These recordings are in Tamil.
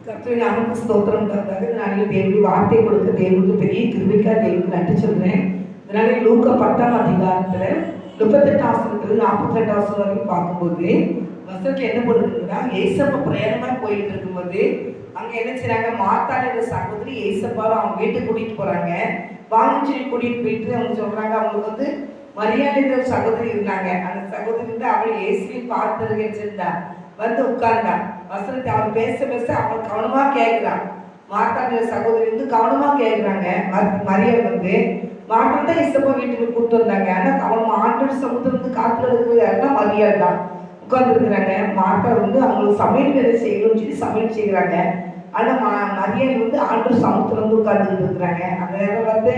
கர்த்தரின் நாமத்துக்கு ஸ்தோத்திரம் உண்டாவதாக. இதனாலே தேவனுடைய வார்த்தை கொடுக்க தேவனுக்கு பெரிய கிருபைக்காக தேவனுக்கு நன்றி சொல்றேன். இதனாலே லூக்கா 10ஆம் அதிகாரத்துல 38 வசனத்துல 42 வசனம் வரைக்கும் பார்க்கும்போது வசனத்துல என்ன போடுறதுன்னா, ஏசப்பா பிரயாணமா போயிட்டு இருக்கும்போது அங்க என்ன செய்றாங்க, மார்த்தாள் என்ற சகோதரி ஏசப்பாவை அவங்க வீட்டுக்கு கூட்டிட்டு போறாங்க. வாங்கிச்சு கூட்டிட்டு போயிட்டு அவங்க சொல்றாங்க, அவங்களுக்கு வந்து மரியாதை என்ற ஒரு சகோதரி இருந்தாங்க. அந்த சகோதரி வந்து அவள் இயேசுவை பார்த்துருந்தா வந்து உட்கார்ந்தா. வசனத்தை அவள் பேச பேச அவள் கவனமா கேட்கிறான். மார்த்தாளுடைய சகோதரி வந்து கவனமா கேட்கிறாங்க. மரியாதை வந்து மார்த்தாள் தான் இசப்பா வீட்டுக்கு கூப்பிட்டு வந்தாங்க. ஆனா அவன் ஆண்டவர் சமுத்திரம் வந்து காத்துல இருக்கிறது யாருன்னா மரியாதை தான் உட்கார்ந்துருக்குறாங்க. மார்த்தாள் வந்து அவங்களுக்கு சமையல் வேலை செய்யணும்னு சொல்லி சமையல் செய்கிறாங்க. ஆனால் மரியாதை வந்து ஆண்டவர் சமுத்திரம் வந்து உட்கார்ந்துட்டு இருக்கிறாங்க. அந்த நேரம் வந்து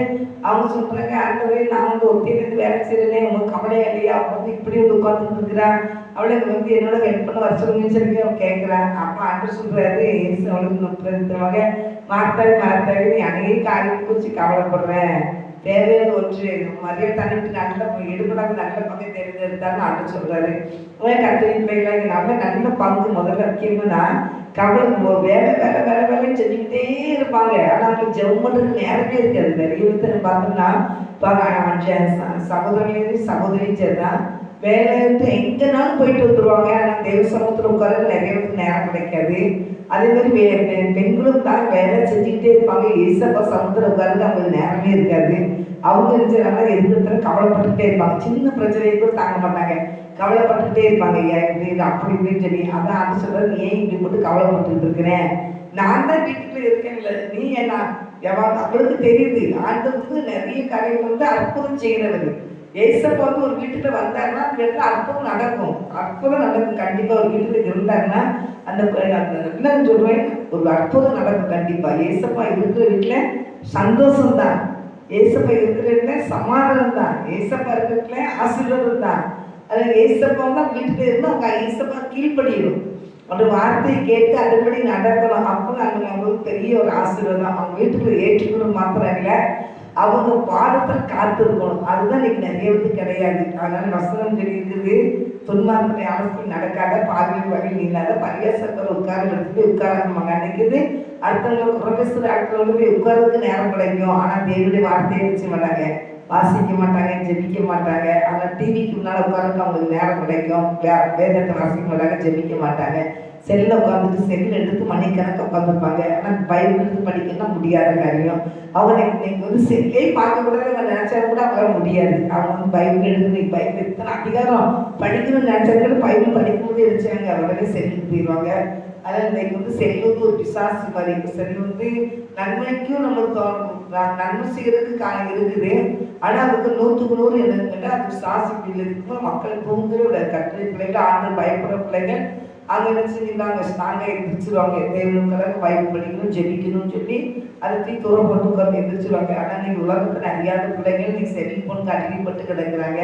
அவங்க சொல்றாங்க, ஆண்டவரே நான் வந்து ஒத்தியிலேருந்து வேலை செய்யறேனே, உங்களுக்கு கவலையா இல்லையா? அவன் வந்து இப்படி வந்து உட்கார்ந்துட்டு இருக்கிறான், அவளுக்கு வந்து என்னோட ஹெல்ப் பண்ண வர சொல்லுங்கன்னு சொல்லி அவன் கேட்குறான். அப்போ ஆண்டவர் சொல்றாரு, ஏசு அவளுக்கு மார்த்தாள் நீ அநேக காரியம் குறித்து கவலைப்படுறேன், தேவையான ஒன்று மரியாதை தன்னிட்டு நல்ல எடுப்படாத நல்ல பங்கை தெரிஞ்சிருந்தாலும் ஆண்டு சொல்றாரு. கர்த்தரின் பிள்ளைகளாக நல்ல பங்கு முதல்ல முக்கியம்னா கவலை வேலை வேலை வேலை வேலைன்னு செஞ்சுக்கிட்டே இருப்பாங்க. ஆனால் அவங்களுக்கு ஜெபம் பண்ணுறதுக்கு நேரமே இருக்காது. நிறைய பேர் பார்த்தோம்னா சகோதரியும் சரிதான் வேலை இருந்து எங்கேனாலும் போயிட்டு வந்துடுவாங்க. ஆனால் தேவ சமூகத்தில் உட்கார நிறைய பேருக்கு நேரம் கிடைக்காது. அதே மாதிரி பெண்களும் தான் வேலை செஞ்சுக்கிட்டே இருப்பாங்க. ஏசப்பா சமுத்திரம் உட்கார்ந்து அவங்களுக்கு நேரமே இருக்காது. அவங்க இருந்துச்சுனால எதிர்த்து கவலைப்பட்டுக்கிட்டே இருப்பாங்க. சின்ன பிரச்சனையை கூட தாங்க மாட்டாங்க, கவலைப்பட்டுக்கிட்டே இருப்பாங்க. ஏன் இப்படி அப்படி இப்படின்னு சொல்லி அதான் ஆண்டு சொல்றது, ஏன் இப்படி போட்டு கவலைப்பட்டுட்டு இருக்கிறேன், நான் தான் வீட்டுக்குள்ள இருக்கேன்ல, நீ என்ன எவ்வளவு அவளுக்கு தெரியுது. ஆண்டு வந்து நிறைய காரியங்கள் வந்து அற்புதம் செய்கிறவர். ஏசப்பா வந்து ஒரு வீட்டுக்கு வந்தாருன்னா அந்த இடத்துல அற்புதம் நடக்கும், அற்புதம் நடக்கும். கண்டிப்பா ஒரு வீட்டுக்கு இருந்தாருன்னா அந்த என்ன சொல்றேன், ஒரு அற்புதம் நடக்கும் கண்டிப்பா. ஏசப்பா இருக்கிற வீட்டுல சந்தோஷம் தான், ஏசப்பா இருக்கிற வீட்டுல சமாதானம் தான், ஏசப்பா இருக்கிற வீட்டுல ஆசீர்வாதம் தான். அது ஏசப்பா தான் வீட்டுல இருந்து அவங்க ஏசப்பா கீழ்படியணும், அந்த வார்த்தையை கேட்டு அதன்படி நடக்கணும். அப்போ அங்கே அவங்களுக்கு பெரிய ஒரு ஆசீர்வாதம். அவங்க வீட்டுக்குள்ள ஏற்றுக்கணும் மாத்திரம் இல்லை, அவங்க பாடத்தில் காத்திருக்கணும். அதுதான் இன்னைக்கு நிறைய கிடையாது. அதனால வசனம் தெரியுது, துன்மார்க்கத்தை அவசியம் நடக்காத, பாவியின் வகையில் இல்லாத, பரியாசத்தில் உட்கார எடுத்துட்டு உட்காராங்க நினைக்குது. அடுத்தவங்களுக்கு ப்ரொஃபஸர் அடுத்தவங்களுக்கு போய் உட்கார்றதுக்கு நேரம் கிடைக்கும். ஆனால் தேவனுடைய வார்த்தையை வச்சு மாட்டாங்க, வாசிக்க மாட்டாங்க, ஜெபிக்க மாட்டாங்க. ஆனால் டிவிக்கு முன்னால் உட்காரக்கு அவங்களுக்கு நேரம் கிடைக்கும். வேதத்தை வாசிக்க மாட்டாங்க, ஜெபிக்க மாட்டாங்க. செல்லில் உட்காந்துட்டு செல்லில் எடுத்து மணிக்கணக்கு உட்காந்துருப்பாங்க. ஆனால் பைபிள் எடுத்து படிக்கணும்னா முடியாத காரியம். அவங்க இன்னைக்கு வந்து செல்லே பார்க்கக்கூடாது அவங்க நினைச்சாலும் கூட அவங்களால முடியாது. அவங்க வந்து பைபிள் எடுத்து பைபிள் எத்தனை அதிகாரம் படிக்கணும்னு நினைச்சாங்க, பைபிள் படிக்கும்போது எடுத்தாங்க உடனே செல்லுக்கு போயிடுவாங்க. அதாவது இன்னைக்கு வந்து செல் வந்து ஒரு பிசாசு மாதிரி. செல் வந்து நன்மைக்கும் நம்மளுக்கு நன்மை செய்யறதுக்கு இருக்குது. ஆனால் அதுக்கு 100க்கு 100 என்னன்னு அது பிசாசு பிள்ளைக்கு மக்கள் தூங்குற கட்டளை பிள்ளைகள், ஆண்டு பயப்படுற பிள்ளைகள் அங்கே என்ன செஞ்சுருந்தாங்க, நாங்கள் எந்திரிச்சிருவாங்க. தேவனுக்காக பைபிள் படிக்கணும், ஜெபிக்கணும்னு சொல்லி அதை தூரம் போட்டு உட்காந்து எந்திரிச்சிருவாங்க. ஆனால் இன்னைக்கு உலகத்தில் அறியாத பிள்ளைகள் இன்னைக்கு செல்போனுக்கு அடிமைப்பட்டு கிடக்குறாங்க.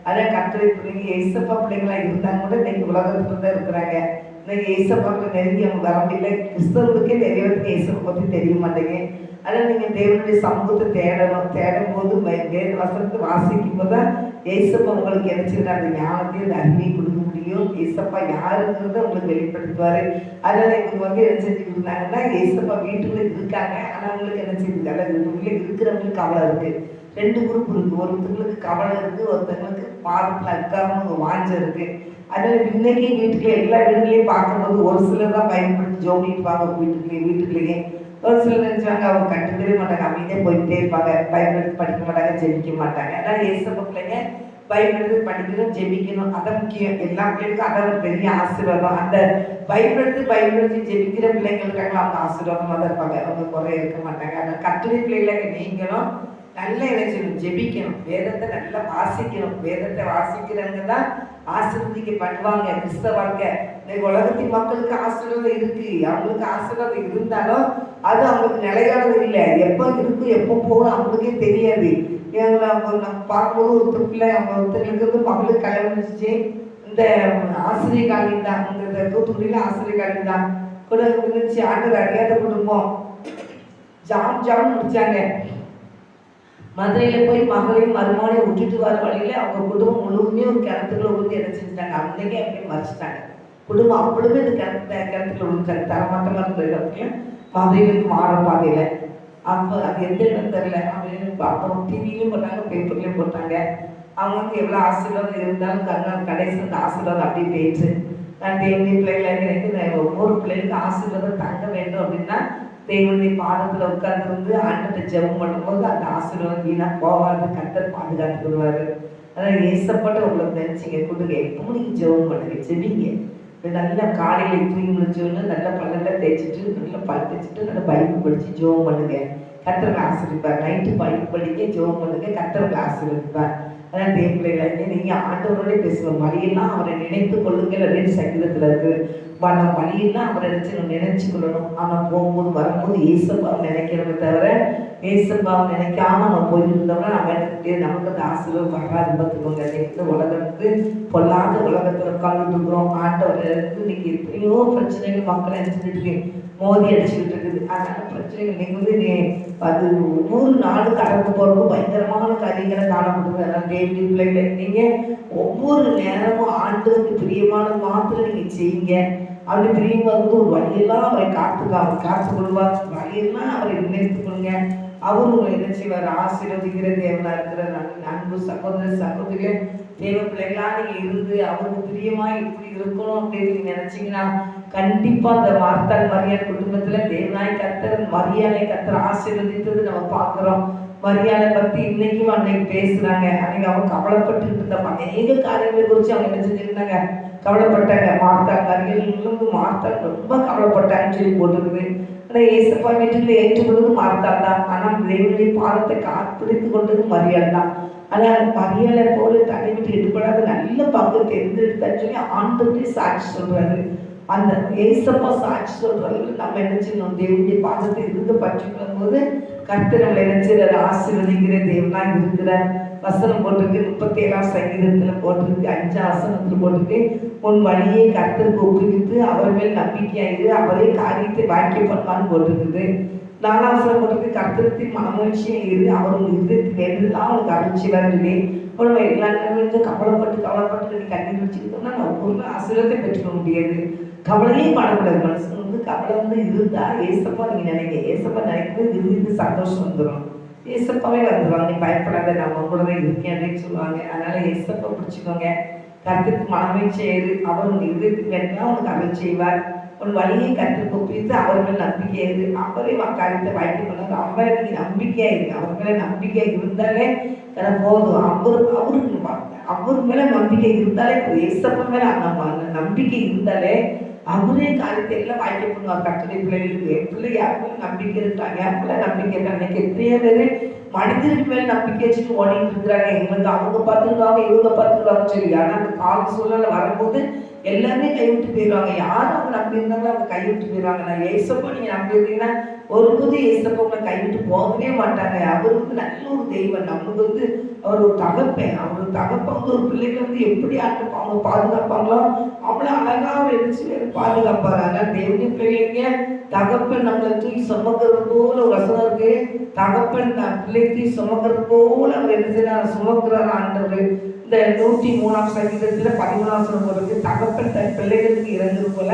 அதான் கட்டளை பிள்ளைங்க ஏசப்பா பிள்ளைங்களாக இருந்தாங்க கூட இன்னைக்கு உலகத்துல தான் இருக்கிறாங்க. இன்னைக்கு ஏசப்பாக்கள் நெருங்கி அவங்க வர முடியல. கிறிஸ்தவர்களுக்கே நிறைய பேருக்கு ஏசப்பை பற்றி தெரிய மாட்டேங்க. அதனால் நீங்கள் தேவனுடைய சமூகத்தை தேடணும். தேடும் போது வேத வசனத்தை வாசிக்கும் போது தான் ஏசப்பா உங்களுக்கு நினைச்சிருக்க அந்த ஞானத்தையும் அந்த அறிவையும் கொடுக்க முடியும். ஏசப்பா யாருங்கிறத உங்களுக்கு வெளிப்படுத்துவார். அதனால் இவங்க வந்து என்ன செஞ்சுட்டு இருந்தாங்கன்னா, ஏசப்பா வீட்டுக்குள்ளே இருக்காங்க. ஆனால் அவங்களுக்கு என்ன செஞ்சுருக்காங்க, வீட்டுக்குள்ளே இருக்கிறவங்களுக்கு கவலை இருக்குது. 2 குரூப் இருக்குது. ஒருத்தங்களுக்கு கவலை இருக்குது, ஒருத்தங்களுக்கு பாதத்தில் அக்காமல் ஒரு வாஞ்சை இருக்குது. அதனால் இன்னைக்கு வீட்டுக்குள்ளே எல்லா வீடுகளையும் பார்க்கும்போது ஒரு சிலர் தான் பயன்படுத்தி ஜோடிப்பாங்க வீட்டுக்குள்ளேயே. ஒரு சிலர் நினைச்சாங்க அவங்க கண்டுக்கவே மாட்டாங்க, அமைதியாக போயிட்டே இருப்பாங்க, பயன்படுத்தி படிக்க மாட்டாங்க, ஜெபிக்க மாட்டாங்க. அதனால் ஏசப்பா பிள்ளைங்க பயன்படுத்தி படிக்கணும், ஜெபிக்கணும், அதான் முக்கியம். எல்லா பிள்ளைங்களுக்கும் அதான் ஒரு பெரிய ஆசீர்வாதம். அந்த பயன்படுத்தி ஜெபிக்கிற பிள்ளைங்களுக்காக அவங்க ஆசீர்வாதமாக தான் இருப்பாங்க, அவங்க குறைய இருக்க மாட்டாங்க. அதனால் கட்டுரை பிள்ளைகளை நீங்களும் நல்லா இணைச்சணும், ஜெபிக்கணும், வேதத்தை நல்லா வாசிக்கணும். வேதத்தை வாசிக்கிறவங்க தான் ஆசீர்வதிக்கப்படுவாங்க. கிறிஸ்தவ வாழ்க்கை இன்னைக்கு உலகத்தின் மக்களுக்கு ஆசீர்வாதம் இருக்கு, அவங்களுக்கு ஆசீர்வாதம் இருந்தாலும் அது அவங்களுக்கு நிலையானது இல்லை. எப்போ இருக்கும் எப்போ போகணும் அவங்களுக்கே தெரியாது. நம்ம பார்க்கும்போது ஒருத்தர் பிள்ளை அவங்க ஒருத்தருக்கு வந்து மகளுக்கு கல்யாணம் முடிச்சு இந்த ஆசிரியர் காலனி தான், இந்த தூத்துக்குடியில் ஆசிரியர் காலனி தான் கூட இருந்துச்சு. ஆண்டு அறியாத குடும்பம் ஜாம் முடிச்சாங்க. மதுரையில் போய் மகளையும் மருமகனையும் விட்டுட்டு வர வழியில் அவங்க குடும்பம் முழுவதுமே ஒரு கிணத்துக்குள்ள ஊற்றி என்ன செஞ்சுட்டாங்க, அன்னைக்கே அப்படியே மறைச்சிட்டாங்க. குடும்பம் அவ்வளவு இந்த கிணத்துல விழுந்தாரு. தரமாட்டமாக இருந்த இடத்துல பாதையிலுக்கு மாற பாதையில. அப்போ அது எந்த இடம் தெரியல. அப்படின்னு பார்த்தோம், டிவிலையும் போட்டாங்க, பேப்பர்லையும் போட்டாங்க. அவங்க வந்து எவ்வளோ ஆசீர்வாதம் இருந்தாலும் கடைசி அந்த ஆசீர்வாதம் அப்படியே போயிடுச்சு. நான் தேவனுடைய பிள்ளைகளை எனக்கு ஒவ்வொரு பிள்ளைகளுக்கும் ஆசீர்வாதம் தங்க வேண்டும் அப்படின்னா தேவனுடைய பாதத்தில் உட்கார்ந்து ஆண்டத்தை ஜெபம் பண்ணும்போது அந்த ஆசீர்வாதம் வீணாக போகாது, கர்த்தர் பாதுகாத்து வருவார். அதனால் ஏசப்பட்டு உங்களுக்கு நினைச்சிங்க கொடுங்க. எப்பவும் நீங்கள் ஜெபம் பண்ணுங்க, செடிங்க. நல்லா காலையில் தூங்கி முடிச்சோன்னு நல்லா பல்லெல்லாம் தேய்ச்சிட்டு நல்லா பல் தேய்ச்சிட்டு நல்லா பைபிள் படித்து ஜெபம் பண்ணுங்க, கர்த்தருக்கு ஆசீர்வதிப்பார். நைட்டு பைபிள் படிக்க ஜெபம் பண்ணுங்க, கர்த்தருக்கு ஆசீர்வதிப்பார். அதான் தேவ பிள்ளைகளை நீங்கள் ஆண்டவரோட பேசுவோம். வழியெல்லாம் அவரை நினைத்து கொள்ளுங்கள் அப்படின்னு சங்கீதத்தில் இருக்குது. நம்ம வழியெல்லாம் அவரை நினைச்சு கொள்ளணும். ஆனால் போகும்போது வரும்போது ஏசப்பாவை நினைக்கிறோமே தவிர ஏசப்பாவை நினைக்காம நம்ம போயிருந்தோம்னா நமக்கு அந்த ஆசீர்வாதம் வராது. பார்த்துக்கோங்க. இன்னைக்கு உலகத்து பொல்லாத உலகத்தில் உட்காந்துட்டு இருக்கிறோம். ஆண்டவரை இன்னைக்கு எத்தனையோ பிரச்சனைகள் மக்களை நினைச்சுட்டு மோதி அடிச்சுக்கிட்டு இருக்குது. அதனால பிரச்சனைகள் நீங்கள் வந்து அது ஒவ்வொரு நாடு கடந்து போகிறப்போ பயங்கரமான காரியங்களை காணப்படுது. அதனால் தேவனுடைய பிள்ளைகளை நீங்கள் ஒவ்வொரு நேரமும் ஆண்டவருக்கு பிரியமான மாத்திரம் நீங்கள் செய்யுங்க. அப்படி பிரியும் வந்து ஒரு வழியெல்லாம் அவரை காத்து கொள்வார். வழியெல்லாம் அவரை நினைத்து கொள்ளுங்க. அவர் உங்களை என்ன செய்வார்? ஆசீர்வதிக்கிற தேவனா இருக்கிற அன்பு சகோதர சகோதரிகளே, தேவ பிள்ளைகளா நீங்க இருந்து அவருக்கு பிரியமா இப்படி இருக்கணும் அப்படின்னு நீங்க நினைச்சீங்கன்னா கண்டிப்பா அந்த மார்த்தாள் மரியாள் குடும்பத்துல தேவனாய் கர்த்தர் மரியாதை கர்த்தர் ஆசீர்வதித்தது நம்ம பார்க்கிறோம். மரியாதை பத்தி இன்னைக்கும் அன்னைக்கு பேசுறாங்க. அன்னைக்கு அவங்க கவலைப்பட்டு இருந்த அநேக காரியங்களை குறித்து அவங்க என்ன செஞ்சிருந்தாங்க? கவலைப்பட்டாங்க. மார்த்தாள் மரியாள் மார்த்தாள் ரொம்ப கவலைப்பட்டாங்கன்னு சொல்லி போட்டுருக்குது. ஆனால் ஏசப்பா வீட்டுக்குள்ள ஏற்றுக்கொண்டது மார்த்தாள் தான். ஆனால் தேவனுடைய பாதத்தை காப்பிடித்து கொண்டது மரியாள் தான். ஆனால் மரியாதை போல தனி விட்டு எடுப்படாத நல்ல பங்கு தெரிந்தெடுத்தான்னு சொல்லி ஆண்டவரே சாட்சி சொல்றாரு. அந்த ஏசப்பா சாட்சி சொல்றாரு. நம்ம என்ன செய்யணும்? தேவனுடைய பாதத்தை இருந்து பற்றிக்கொள்ளும் போது கர்த்தர் நம்மளை என்ன செய்யறாரு? ஆசீர்வதிக்கிற தேவனா இருக்கிறார். வசனம் போட்டிருக்கு. 37ஆம் சங்கீதத்தில் போட்டிருக்கு. 5ஆம் வசனத்தில் போட்டிருக்கு. உன் வழியை கர்த்தருக்கு ஒப்புவித்து அவர் மேல் நம்பிக்கையாயிரு, அவரே காரியத்தை வாக்கிய பண்ணுவான்னு போட்டிருக்குது. 4ஆம் வசனம் போட்டிருக்கு. கர்த்தரத்தின் மனமகிழ்ச்சியை இரு, அவர் உன் இதயத்துக்கு வேண்டுதலாம் அவனுக்கு அருள்ச்சிவார் சொல்லி நம்ம எல்லாருமே கவலைப்பட்டு நீ கண்ணீர் வச்சுக்கிட்டோம்னா நம்ம ஒரு ஆசீர்வாதத்தை பெற்றுக்க முடியாது. கவலையே படக்கூடாது. மனுஷன் வந்து கவலை வந்து இருந்தா ஏசப்பா நீங்க நினைங்க. ஏசப்பா நினைக்கிறது இருந்து சந்தோஷம் வந்துடும். ஏசப்பாவே வந்துடுவாங்க. நீ பயப்படாத, நம்ம கூடவே இருக்கேன் அப்படின்னு சொல்லுவாங்க. அதனால ஏசப்பா பிடிச்சிக்கோங்க. கர்த்தருக்கு மனமகிழ்ச்சி ஏறு, அவர் உன் இதயத்துக்கு வேண்டாம் உனக்கு அருள் செய்வார். உன் வழியை கர்த்தருக்கு ஒப்பித்து அவர் மேல் நம்பிக்கை ஏறு, அவரே காரியத்தை வாய்ப்பு பண்ணாரு. அவரை நீ நம்பிக்கையா இருக்கு. அவர் மேல நம்பிக்கை இருந்தாலே போதும். அவர் மேல நம்பிக்கை இருந்தாலே ஏசப்பா மேல நம்ம நம்பிக்கை இருந்தாலே அவரே காரியத்தை எல்லாம் வாய்ப்பு பண்ணுவார். கர்த்தருடைய பிள்ளைகளுக்கு பிள்ளை யாருமே நம்பிக்கை இருக்காங்க, யாருக்குள்ள நம்பிக்கை இருக்காங்க. எத்தனையோ பேரு மனிதருக்கு மேல நம்பிக்கை வச்சுட்டு ஓடிட்டு இருக்கிறாங்க. எங்களுக்கு அவங்க பார்த்துருவாங்க, இவங்க பார்த்துருவாங்கன்னு சொல்லி. ஆனா அந்த கால சூழ்நிலை வரும்போது எல்லாருமே கைவிட்டு போயிடுவாங்க. யாரும் அவங்க நம்பி இருந்தாலும் அவங்க கைவிட்டு போயிடுவாங்க. நான் ஏசப்பா நீங்க நம்பி இருந்தீங்கன்னா ஒருபோது ஏசப்பா உங்களை கைவிட்டு போகவே மாட்டாங்க. அவர் வந்து நல்ல ஒரு தெய்வம். நமக்கு வந்து அவர் ஒரு தகப்பன். அவர் தகப்பன் வந்து ஒரு பிள்ளைகளை வந்து எப்படி அவங்க பாதுகாப்பாங்களோ அவ்வளோ அழகா அவர் எழுச்சி பாதுகாப்பாரு. அதனால தேவனுடைய பிள்ளைங்க தகப்பன் நம்மளை தூக்கி சுமக்கிறது போல ஒரு வசனம் இருக்கு. தகப்பன் பிள்ளை தூக்கி சுமக்கிறது போல அவர் என்ன செய்யறாரு? சுமக்கிறார் ஆண்டவர். இந்த 103ஆம் சங்கீதத்துல 13ஆம் வசனம் இருக்கு. தகப்பன் தன் பிள்ளைகளுக்கு இறங்குறது போல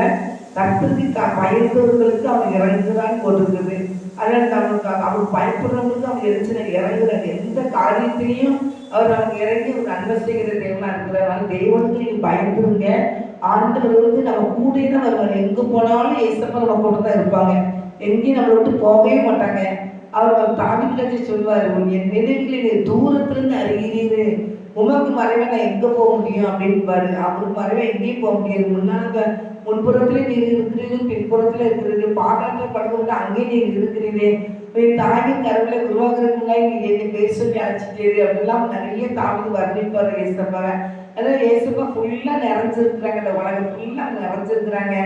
கர்த்தருக்கு பயந்தவர்களுக்கு அவர் இறங்குறான்னு போட்டிருக்குது. அதனால நமக்கு அவர் பயப்படுறவங்களுக்கு அவர் இறங்குறாரு. எந்த காரியத்திலையும் அவர் நமக்கு இறங்கி ஒரு நன்மை செய்கிற தேவனா இருக்கிறார். தேவனுக்கு நீங்க பயந்துருங்க. ஆண்டவர் வந்து நம்ம கூட தான் வருவார். எங்க போனாலும் ஏசப்பா நம்ம கூட தான் இருப்பாங்க. எங்கேயும் நம்மளை விட்டு போகவே மாட்டாங்க. அவர் தாவீதுக்கு சொல்வாரு, என் நினைவுகளை நீ தூரத்திலிருந்து அறிகிறீரு, உமக்கு மறைவை நான் எங்க போக முடியும் அப்படின்னு பாரு. அவருக்கு மறைவை எங்கேயும் போக முடியாது. முன்புறத்துல நீங்க இருக்கிறீர்கள், பின்புறத்துல இருக்கிறீர்கள், பாதாளத்துல படுக்கிறது அங்கேயே நீங்க இருக்கிறீர்களே, தாயின் கருவில உருவாக்குறதுக்கு முன்னாடி நீங்க என்ன பேர் சொல்லி அழைச்சிட்டேரு அப்படிலாம் நிறைய தாவீது வர்ணிப்பாரு ஏசப்பாவை. அதாவது ஏசப்பா ஃபுல்லா நிறைஞ்சிருக்கிறாங்க. இந்த உலகம் ஃபுல்லா நிறைஞ்சிருக்கிறாங்க.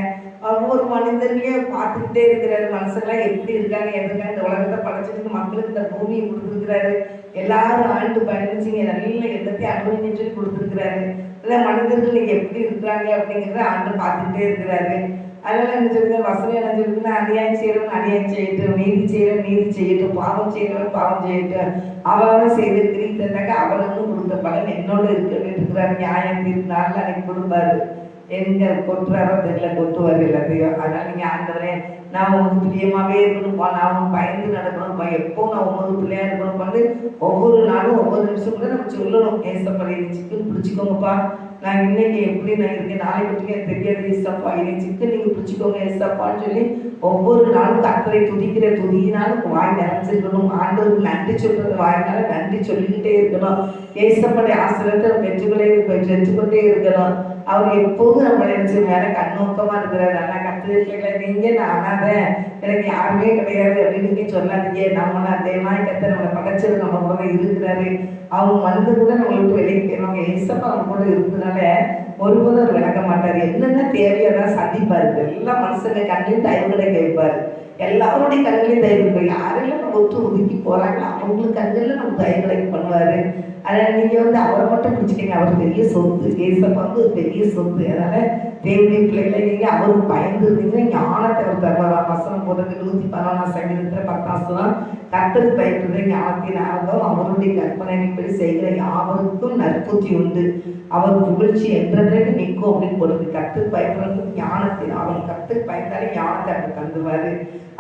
ஒவ்வொரு மனிதர்களையும் பார்த்துக்கிட்டே இருக்கிறாரு. மனுஷங்களாம் எப்படி இருக்காங்க, எதுக்காக இந்த உலகத்தை படைச்சிட்டு மக்களுக்கு இந்த பூமியை கொடுத்துருக்கிறாரு. எல்லாரும் ஆண்டு பயணிச்சிங்க நல்ல எல்லாத்தையும் அனுபவிச்சு சொல்லி கொடுத்துருக்கிறாரு. இல்லை மனிதர்கள் நீங்க எப்படி இருக்கிறாங்க அப்படிங்கிறத ஆண்டு பார்த்துக்கிட்டே இருக்கிறாரு. அதனால என்ன சொல்லுங்க? வசனம் என்ன சொல்லுதுன்னா, அநியாயம் செய்யறவன் அநியாயம் செய்யட்டும், நீதி செய்யறவன் நீதி செய்யட்டும், பாவம் செய்யறவன் பாவம் செய்யட்டும், அவன் செய்து கிரீத்தனாக்க அவனுக்கும் கொடுத்த பலன் என்னோட இருக்கிறாரு. நியாயம் தீர்ப்பு நாளில் அன்னைக்கு கொடுப்பாரு. எங்க கொட்டுறாரோ தெரியல, கொட்டுவார் எல்லாத்தையும். அதனால நீங்க ஆண்டவரே நான் உங்களுக்கு பிரியமாவே இருக்கணும்ப்பா, நான் பயந்து நடக்கணும்ப்பா, எப்போ நான் உங்களுக்கு பிள்ளையா இருக்கணும்ப்பான்னு ஒவ்வொரு நாளும் ஒவ்வொரு நிமிஷம் கூட நம்ம சொல்லணும். ஏசப்பா என்னை சிக்கன் பிடிச்சிக்கோங்கப்பா, நான் இன்னைக்கு எப்படி நான் இருக்கேன், நாளைக்கு பற்றி எனக்கு தெரியாது ஏசப்பா, என்னை சிக்கன் நீங்க பிடிச்சிக்கோங்க ஏசப்பான்னு சொல்லி ஒவ்வொரு நாளும் கர்த்தரை துதிக்கிற துதியினாலும் வாய் நிறைஞ்சிருக்கணும். ஆண்டவருக்கு நன்றி சொல்றது வாயினால நன்றி சொல்லிக்கிட்டே இருக்கணும். ஏசப்படைய ஆசிரியத்தை பெற்றுக்கொண்டே இருக்கணும். அவர் எப்போதும் நம்ம நினைச்சு மேல கண்ணோக்கமா இருக்கிறார். நல்லா கத்துக்கல நீங்க நான் அனாதேன், எனக்கு யாருமே கிடையாது அப்படின்னு நீங்க சொல்லாதீங்க. நம்மள தேவனாய் கத்த நம்மளை படைச்சது நம்ம கூட இருக்கிறாரு. அவங்க மனது கூட நம்ம விட்டு வெளியே போயிடுவாங்க. ஏசப்பா அவங்க கூட இருந்ததுனால ஒருபோதும் அவர் விளக்க மாட்டார். என்னென்ன தேவையோ தான் சந்திப்பாரு. எல்லா மனுஷங்க கண்ணிலையும் தயவுகளை கேட்பாரு. எல்லாருடைய கண்களையும் தயவு, யாரெல்லாம் நம்ம விட்டு ஒதுக்கி போறாங்களோ அவங்களுக்கு கண்களில் நம்ம தயவுகளை பண்ணுவாரு. அதனால நீங்க அவரை மட்டும் பிடிச்சிக்கங்க. அவர் பெரிய சொத்து. ஏசப்பா ஒரு பெரிய சொத்து. அதனால தேவனுடைய பிள்ளைகளை நீங்க அவருக்கு பயந்து இருந்தீங்கன்னா ஞானத்தை அவர் தருவார். வசனம் போடுறது 114 சங்கீதத்துல 10 கர்த்தருக்கு பயப்படுற ஞானத்தின் ஆரம்பம், அவருடைய கற்பனைப்படி செய்கிற யாவருக்கும் நற்புத்தி உண்டு, அவர் புகழ்ச்சி என்றதற்கு நிற்கும் அப்படின்னு போடுது. கர்த்தருக்கு பயப்படுறதுக்கு ஞானத்தின், அவர் கர்த்தருக்கு பயந்தாலே ஞானத்தை அவர் தந்துவாரு.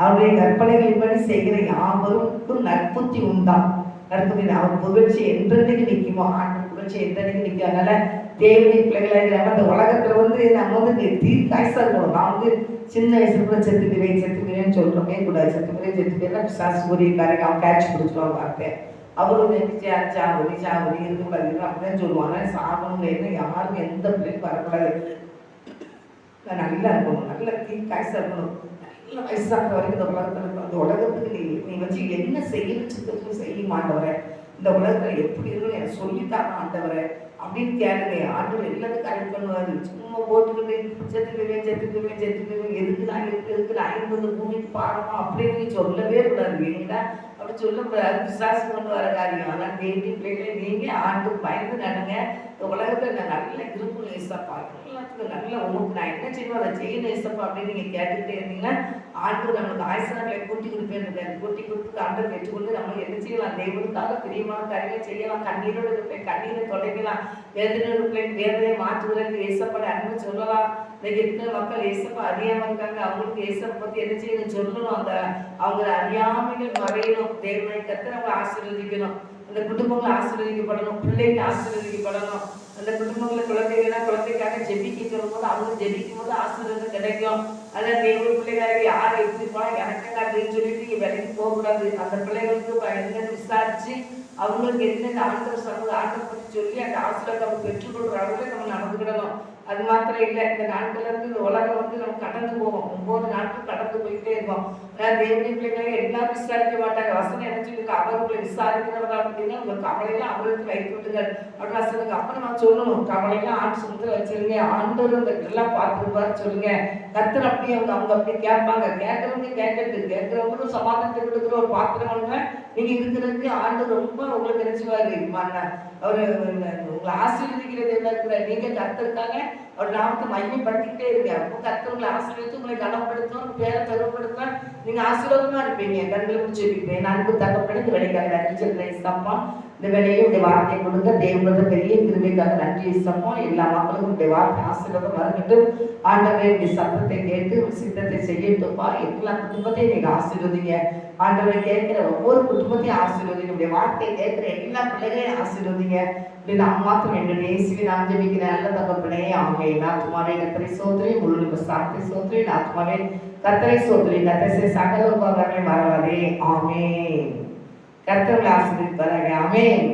அவருடைய கற்பனைகளின்படி செய்கிற யாவருக்கும் நற்புத்தி உண்டாம். நற்புத்தி, அவர் புகழ்ச்சி என்றன்னைக்கு நிற்குமோ, ஆண்டு புகழ்ச்சி என்றன்னைக்கு நிற்கும். அதனால தேவனுடைய பிள்ளைகளாக அந்த உலகத்துல நம்ம தீர்க்காய்ச்சா இருக்கணும். நான் சின்ன வயசுல கூட செத்துக்கிறேன்னு சொல்றோமே கூடாது. செத்துக்கிறேன் சாஸ்திரிக்காரங்க அவன் கேட்ச் பிடிச்சிருவாங்க வார்த்தை. அவரும் சாகுனி இருக்கக்கூடாது அப்படிதான் சொல்லுவாங்க. சாகணுங்க என்ன யாருக்கும் எந்த பிள்ளைக்கும் வரக்கூடாது. நல்லா இருக்கணும், நல்ல தீர்க்காய்ச்சா இருக்கணும். நல்ல வயசாக்குற வரைக்கும் இந்த உலகத்துல இருக்கும். அந்த உலகத்துக்கு நீ வச்சு என்ன செய்யணும் சித்தத்துக்கு செய்ய மாட்டவரை, இந்த உலகத்துல எப்படி இருக்குன்னு எனக்கு சொல்லித்தாங்க ஆண்டவரை அப்படின்னு கேளுங்க. ஆண்டவர் எல்லாத்தையும் கரெக்ட் பண்ணுவாரு. சும்மா போட்டுக்கிட்டு செத்துக்குவேன் எதுக்கு நான் இருக்கு 50 பூமிக்கு பாடமா அப்படின்னு நீ சொல்லவே கூடாது. எங்கடா அப்படி சொல்லக்கூடாது. விசுவாசம் கொண்டு வர காரியம். ஆனால் தேடி பிள்ளைகளை நீங்க ஆண்டு பயந்து நடங்க. இந்த உலகத்துல நான் நல்லா இருக்கணும் ஏசப்பா, எல்லாத்துக்கும் நல்லா உங்களுக்கு நான் என்ன செய்யணும் அதை செய்யணும் ஏசப்பா அப்படின்னு நீங்க கேட்டுக்கிட்டே இருந்தீங்கன்னா ஆண்டு நம்மளுக்கு ஆயுசனாக்களை கூட்டி கொடுப்பேன். கூட்டி கொடுத்து ஆண்டு பெற்றுக்கொண்டு நம்ம என்ன செய்யலாம், தெய்வத்துக்காக பிரியமான காரியங்களை செய்யலாம். கண்ணீரோடு இருப்பேன், கண்ணீரை தொலைக்கலாம். வேதனையோடு இருப்பேன், வேதனையை மாற்றுவதற்கு ஏசப்பட அன்பு சொல்லலாம். இன்னைக்கு இருக்கிற மக்கள் ஏசப்பா அறியாம இருக்காங்க. அவங்களுக்கு ஏசப்பை பத்தி என்ன செய்யணும் சொல்லணும். அந்த அவங்க அறியாமைகள் மறையணும். தேவனை கத்து நம்ம ஆசீர்வதிக்கணும். அந்த குடும்பங்களை ஆசீர்வதிக்கப்படணும், பிள்ளைங்க ஆசீர்வதிக்கப்படணும். அந்த குடும்பங்களை குழந்தைக்காக ஜெபிக்க சொல்லும் போது அவங்க ஜெபிக்கும் போது ஆசீர்வாதம் கிடைக்கும். அதான் தேவ பிள்ளைகாக யார் எப்படி போனா எனக்கு அப்படின்னு சொல்லிட்டு நீங்க வேலைக்கு போகக்கூடாது. அந்த பிள்ளைகளுக்கு என்னன்னு விசாரிச்சு அவங்களுக்கு என்னென்ன ஆண்டவர் சொன்னது ஆண்டவர் பற்றி சொல்லி அந்த ஆசீர்வாதம் அவங்க பெற்றுக்கொள்கிற அளவுல நம்ம நடந்துக்கிடணும். அது மாத்திரம் இல்லை, இந்த நாட்கள்ல இருந்து இந்த உலகம் நம்ம கடந்து போவோம். 9 நாட்கள் கடந்து போயிட்டே இருக்கோம். தேவனுடைய பிள்ளைகளை எல்லாரும் விசாரிக்க மாட்டாங்க. வசனம் என்ன சொல்லிருக்கு, அவர்களை விசாரிக்கிறவரா அப்படின்னா உங்க கவலையெல்லாம் அவர்களுக்கு வைத்து விட்டுங்கள் அப்படின்னு வசனுக்கு. அப்புறம் நான் சொல்லணும், கவலையெல்லாம் ஆண்டு சொந்தத்தில் வச்சிருங்க, ஆண்டவர் இந்த எல்லாம் பார்த்துருப்பாரு சொல்லுங்க. கத்தர் அப்படி அவங்க அப்படி கேட்பாங்க. கேட்கறவங்க கேட்கறவங்களும் சமாதானத்தை கொடுக்குற ஒரு பாத்திரம் நீங்க இருக்கிறதுக்கு ஆண்டு ரொம்ப உங்களுக்கு நினைச்சுவாரு. அவரு உங்களை ஆசீர்வதிக்கிறது என்ன இருக்கிற நீங்க கத்தருக்காங்க அவர் நாமத்தை மையப்படுத்திக்கிட்டே இருங்க. அப்போ கத்தவங்களை ஆசீர்வதித்து உங்களை கனப்படுத்தும், பேரை பெருமைப்படுத்தும், நீங்க ஆசீர்வாதமா இருப்பீங்க. கண்களை முடிச்சு வைப்பீங்க. அன்பு தகப்பனுக்கு வேலைக்காக நன்றி சொல்றேன் இசப்பா. இந்த வேலையை உடைய வார்த்தையை கொடுங்க. தேவனோட பெரிய கிருபைக்காக நன்றி இசப்பா. எல்லா மக்களுக்கும் உடைய வார்த்தை ஆசீர்வாதம் வரங்கிட்டு ஆண்டவரே உடைய சத்தத்தை கேட்டு சித்தத்தை செய்யட்டுப்பா. எல்லா குடும்பத்தையும் நீங்க ஆசீர்வதிங்க. ஆண்டவரை கேட்கிற ஒவ்வொரு குடும்பத்தையும் ஆசீர்வதிங்க. உடைய வார்த்தையை கேட்கிற எல்லா பிள்ளைகளையும் ஆசீர்வதிங்க. நான் மாத்திரம் என்னுடைய இயேசுவை நான் ஜெபிக்கிற நல்ல தகப்பனே ஆமென். ஆத்துமாவே கர்த்தரை ஸ்தோத்திரி, முழு சார்த்தை ஸ்தோத்திரி. ஆத்துமாவே கர்த்தரை ஸ்தோத்திரி, கர்த்தரை சகல உபகாரங்களை மறவாதே. ஆமென். கர்த்தரை ஆசீர்வதிப்பாராக. ஆமென்.